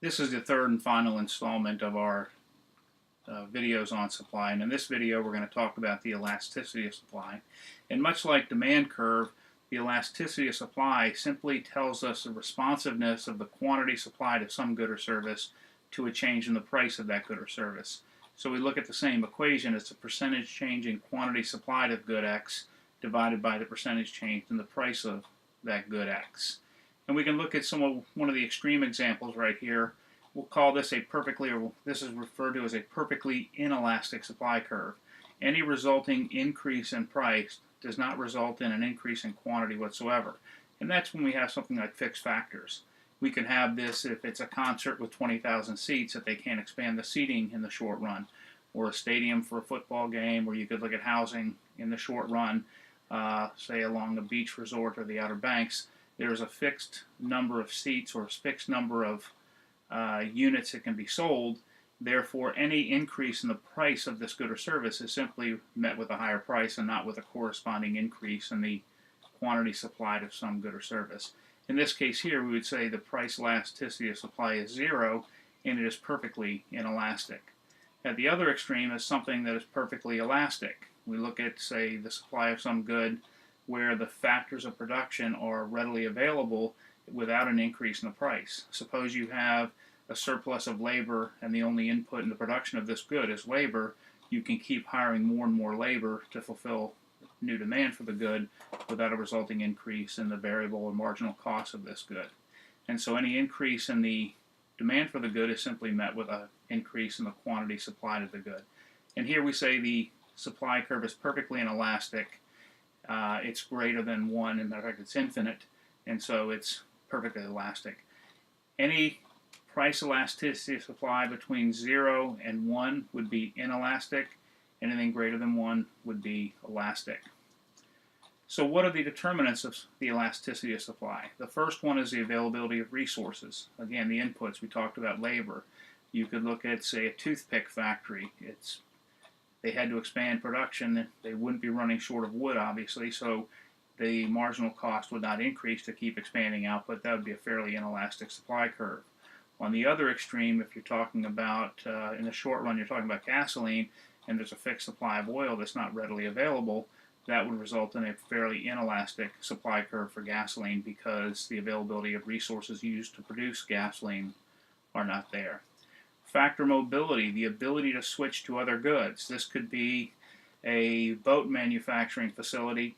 This is the third and final installment of our videos on supply, and in this video we're going to talk about the elasticity of supply. And much like demand curve, the elasticity of supply simply tells us the responsiveness of the quantity supplied of some good or service to a change in the price of that good or service. So we look at the same equation as the percentage change in quantity supplied of good X divided by the percentage change in the price of that good X. And we can look at one of the extreme examples right here. We'll call this this is referred to as a perfectly inelastic supply curve. Any resulting increase in price does not result in an increase in quantity whatsoever. And that's when we have something like fixed factors. We can have this if it's a concert with 20,000 seats that they can't expand the seating in the short run, or a stadium for a football game, or you could look at housing in the short run, say along a beach resort or the Outer Banks. There's a fixed number of seats or a fixed number of units that can be sold. Therefore, any increase in the price of this good or service is simply met with a higher price and not with a corresponding increase in the quantity supplied of some good or service. In this case here, we would say the price elasticity of supply is zero, and it is perfectly inelastic. At the other extreme is something that is perfectly elastic. We look at, say, the supply of some good where the factors of production are readily available without an increase in the price. Suppose you have a surplus of labor and the only input in the production of this good is labor. You can keep hiring more and more labor to fulfill new demand for the good without a resulting increase in the variable or marginal cost of this good. And so any increase in the demand for the good is simply met with an increase in the quantity supplied of the good. And here we say the supply curve is perfectly inelastic. It's greater than 1, in fact it's infinite, and so it's perfectly elastic. Any price elasticity of supply between 0 and 1 would be inelastic. Anything greater than 1 would be elastic. So what are the determinants of the elasticity of supply? The first one is the availability of resources. Again, the inputs, we talked about labor. You could look at, say, a toothpick factory. They had to expand production. They wouldn't be running short of wood, obviously, so the marginal cost would not increase to keep expanding output. That would be a fairly inelastic supply curve. On the other extreme, if you're talking about, in the short run, you're talking about gasoline, and there's a fixed supply of oil that's not readily available, that would result in a fairly inelastic supply curve for gasoline because the availability of resources used to produce gasoline are not there. Factor mobility, the ability to switch to other goods. This could be a boat manufacturing facility.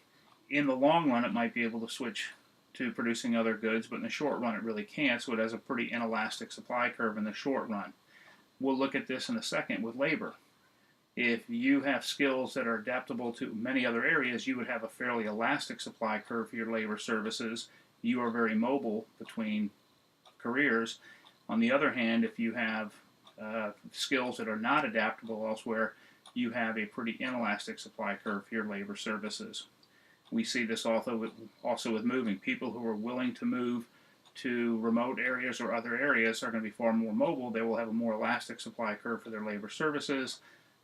In the long run, it might be able to switch to producing other goods, but in the short run it really can't, so it has a pretty inelastic supply curve in the short run. We'll look at this in a second with labor. If you have skills that are adaptable to many other areas, you would have a fairly elastic supply curve for your labor services. You are very mobile between careers. On the other hand, if you have skills that are not adaptable elsewhere, you have a pretty inelastic supply curve for your labor services. We see this also with moving. People who are willing to move to remote areas or other areas are going to be far more mobile. They will have a more elastic supply curve for their labor services.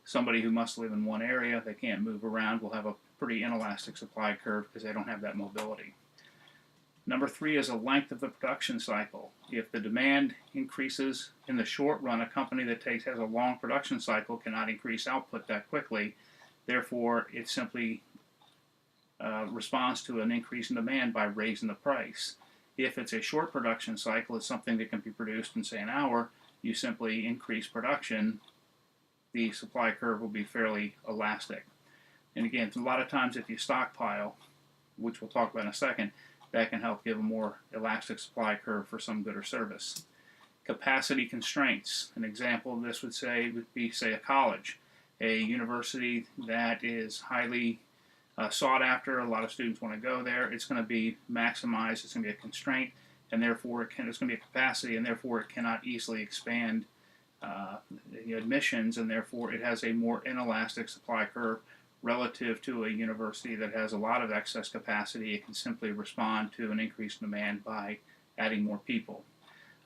Somebody who must live in one area, they can't move around, will have a pretty inelastic supply curve because they don't have that mobility. Number 3 is the length of the production cycle. If the demand increases in the short run, a company that has a long production cycle cannot increase output that quickly. Therefore, it simply responds to an increase in demand by raising the price. If it's a short production cycle, it's something that can be produced in, say, an hour, you simply increase production, the supply curve will be fairly elastic. And again, a lot of times if you stockpile, which we'll talk about in a second, that can help give a more elastic supply curve for some good or service. Capacity constraints. An example of this would be, say, a college, a university that is highly sought after. A lot of students want to go there. It's going to be maximized. It's going to be a constraint, and therefore it's going to be a capacity, and therefore it cannot easily expand admissions, and therefore it has a more inelastic supply curve relative to a university that has a lot of excess capacity. It can simply respond to an increased demand by adding more people.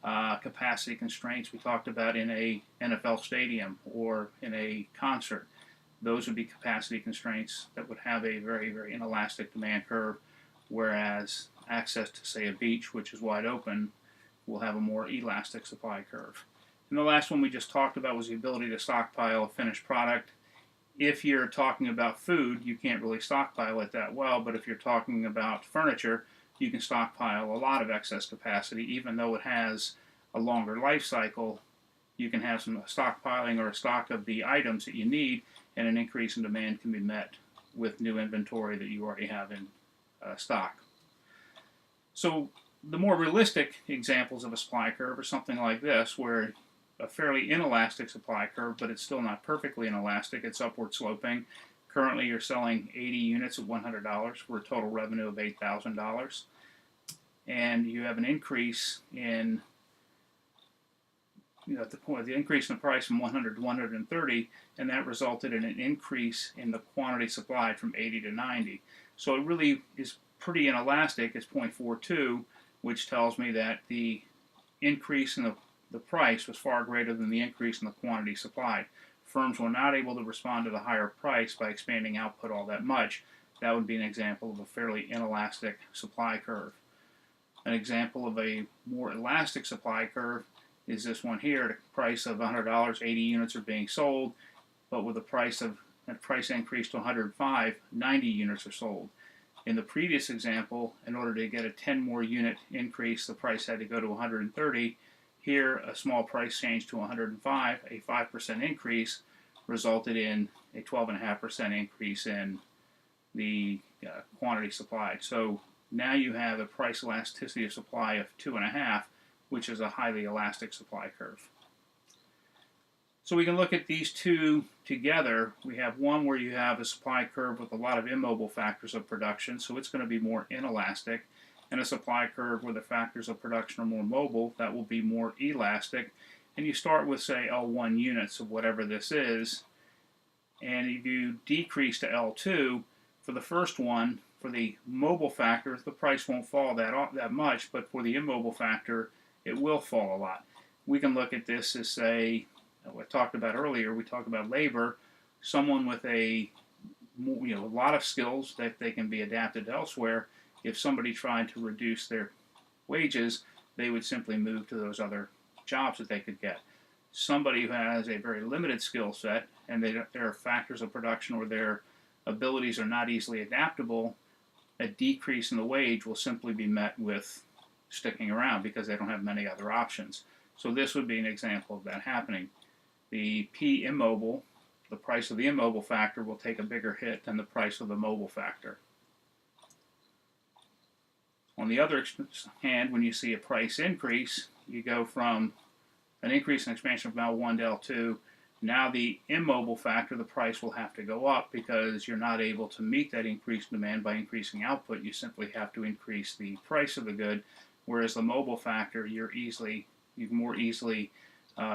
Capacity constraints we talked about in a NFL stadium or in a concert. Those would be capacity constraints that would have a very, very inelastic demand curve, whereas access to, say, a beach, which is wide open, will have a more elastic supply curve. And the last one we just talked about was the ability to stockpile a finished product. If you're talking about food, you can't really stockpile it that well, but if you're talking about furniture, you can stockpile a lot of excess capacity. Even though it has a longer life cycle, you can have some stockpiling or a stock of the items that you need, and an increase in demand can be met with new inventory that you already have in stock. So the more realistic examples of a supply curve are something like this, where a fairly inelastic supply curve, but it's still not perfectly inelastic. It's upward sloping. Currently, you're selling 80 units at $100 for a total revenue of $8,000. And you have an increase in, at the point, the increase in the price from 100 to 130, and that resulted in an increase in the quantity supplied from 80 to 90. So it really is pretty inelastic. It's 0.42, which tells me that the increase in the price was far greater than the increase in the quantity supplied. Firms were not able to respond to the higher price by expanding output all that much. That would be an example of a fairly inelastic supply curve. An example of a more elastic supply curve is this one here. At a price of $100, 80 units are being sold, but with a price increase to 105, 90 units are sold. In the previous example, in order to get a 10 more unit increase, the price had to go to 130. Here, a small price change to 105, a 5% increase, resulted in a 12.5% increase in the quantity supplied. So now you have a price elasticity of supply of 2.5, which is a highly elastic supply curve. So we can look at these two together. We have one where you have a supply curve with a lot of immobile factors of production, so it's going to be more inelastic, and a supply curve where the factors of production are more mobile, that will be more elastic. And you start with, say, L1 units of whatever this is, and if you decrease to L2, for the first one, for the mobile factor, the price won't fall that much, but for the immobile factor, it will fall a lot. We can look at this as, say, what I talked about earlier. We talked about labor. Someone with a lot of skills that they can be adapted elsewhere. If somebody tried to reduce their wages, they would simply move to those other jobs that they could get. Somebody who has a very limited skill set and there are factors of production where their abilities are not easily adaptable, a decrease in the wage will simply be met with sticking around because they don't have many other options. So this would be an example of that happening. The P immobile, the price of the immobile factor, will take a bigger hit than the price of the mobile factor. On the other hand, when you see a price increase, you go from an increase in expansion from L1 to L2. Now the immobile factor, the price will have to go up because you're not able to meet that increased demand by increasing output. You simply have to increase the price of the good, whereas the mobile factor, you can more easily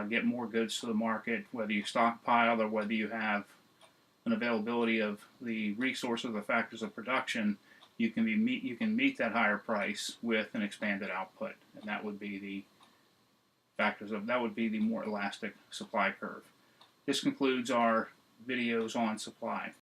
get more goods to the market, whether you stockpile or whether you have an availability of the resources, the factors of production. You can meet that higher price with an expanded output, and that would be the more elastic supply curve. This concludes our videos on supply.